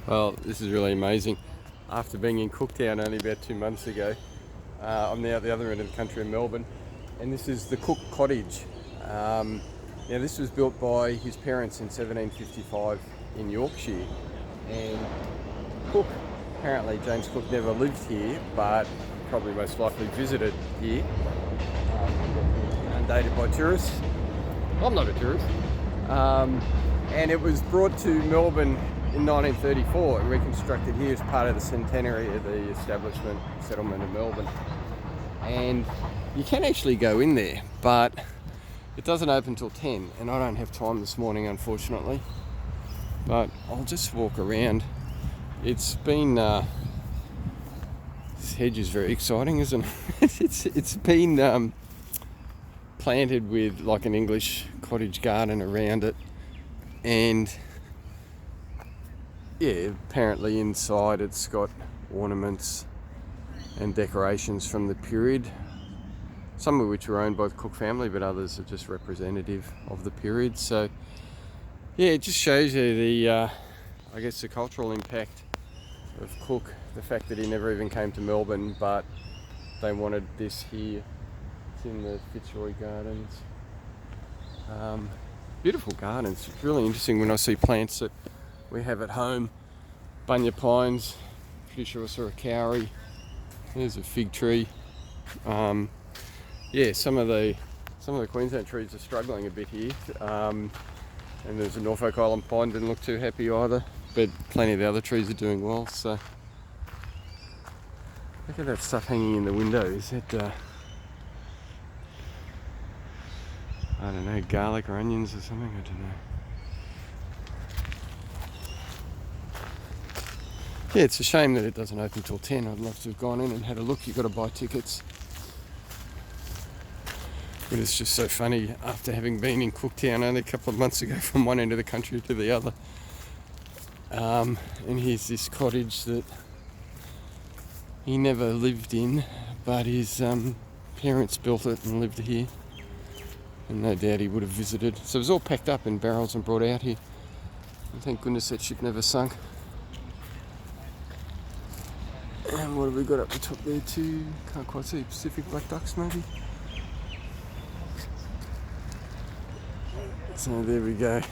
Well, this is really amazing. After being in Cooktown only about 2 months ago, I'm now at the other end of the country in Melbourne, and this is the Cook cottage. Now this was built by his parents in 1755 in Yorkshire, and Cook, apparently James Cook never lived here, but probably most likely visited here, inundated by tourists. I'm not a tourist. And it was brought to Melbourne in 1934 and reconstructed here as part of the centenary of the establishment settlement of Melbourne. And you can actually go in there, but it doesn't open till 10, and I don't have time this morning, unfortunately. But I'll just walk around. It's been this hedge is very exciting, isn't it? It's been planted with like an English cottage garden around it, and yeah, apparently inside it's got ornaments and decorations from the period, some of which were owned by the Cook family, but others are just representative of the period. So yeah, it just shows you the I guess the cultural impact of Cook, the fact that he never even came to Melbourne, but they wanted this here. It's in the Fitzroy Gardens. Beautiful gardens. It's really interesting when I see plants that we have at home. Bunya pines, pretty sure I saw a kauri. There's a fig tree. Yeah, some of the Queensland trees are struggling a bit here. And there's a Norfolk Island pine, didn't look too happy either, but plenty of the other trees are doing well. So look at that stuff hanging in the window. Is that I don't know, garlic or onions or something? I don't know. Yeah, it's a shame that it doesn't open till 10. I'd love to have gone in and had a look. You've got to buy tickets. But it's just so funny, after having been in Cooktown only a couple of months ago from one end of the country to the other. And here's this cottage that he never lived in, but his parents built it and lived here. And no doubt he would have visited. So it was all packed up in barrels and brought out here. And thank goodness that ship never sunk. And what have we got up the top there too? Can't quite see. Pacific black ducks maybe? So there we go.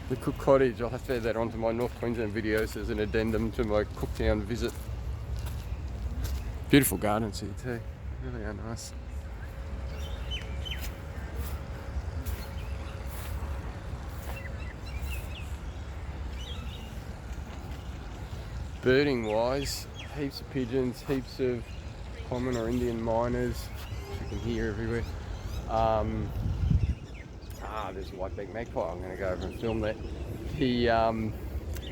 The Cook cottage. I'll have to add that onto my North Queensland videos as an addendum to my Cooktown visit. Beautiful gardens here too. Really are nice. Birding wise, heaps of pigeons, heaps of common or Indian miners, which you can hear everywhere. There's a white-backed magpie. I'm going to go over and film that. He, I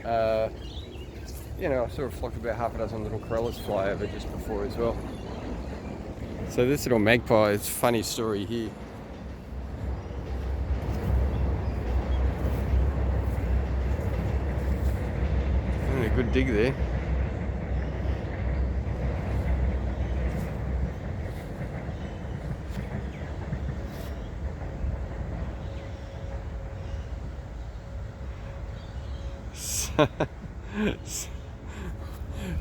saw a flock of about half a dozen little corellas fly over just before as well. So this little magpie, it's a funny story here. Doing a good dig there.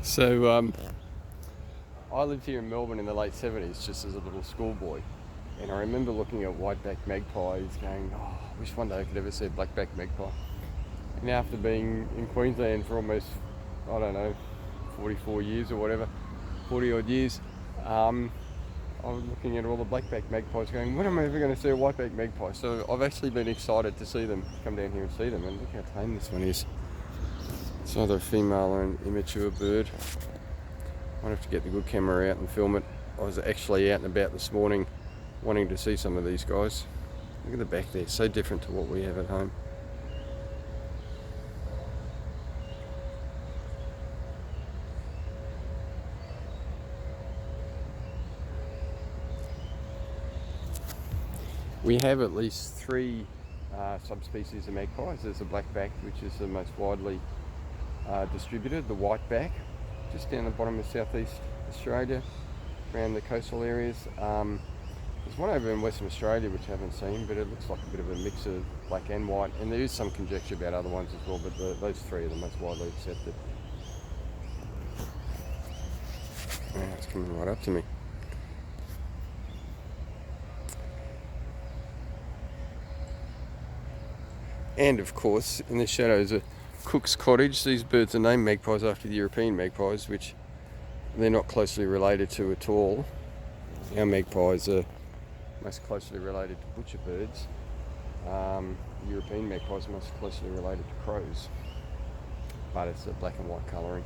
So I lived here in Melbourne in the late 70s just as a little schoolboy, and I remember looking at white-backed magpies going, oh, I wish one day I could ever see a black-backed magpie. And after being in Queensland for almost, I don't know, 44 years or whatever, 40 odd years, I was looking at all the black-backed magpies going, when am I ever going to see a white-backed magpie? So I've actually been excited to see them, come down here and see them, and look how tame this one is. It's either a female or an immature bird. Might have to get the good camera out and film it. I was actually out and about this morning wanting to see some of these guys. Look at the back there, so different to what we have at home. We have at least 3 subspecies of magpies. There's the black-backed, which is the most widely distributed, the white-back, just down the bottom of southeast Australia, around the coastal areas. There's one over in Western Australia which I haven't seen, but it looks like a bit of a mix of black and white, and there is some conjecture about other ones as well, but those three are the most widely accepted. Yeah, it's coming right up to me. And of course, in the shadows of Cook's cottage, these birds are named magpies after the European magpies, which they're not closely related to at all. Our magpies are most closely related to butcher birds. European magpies are most closely related to crows, but it's a black and white colouring.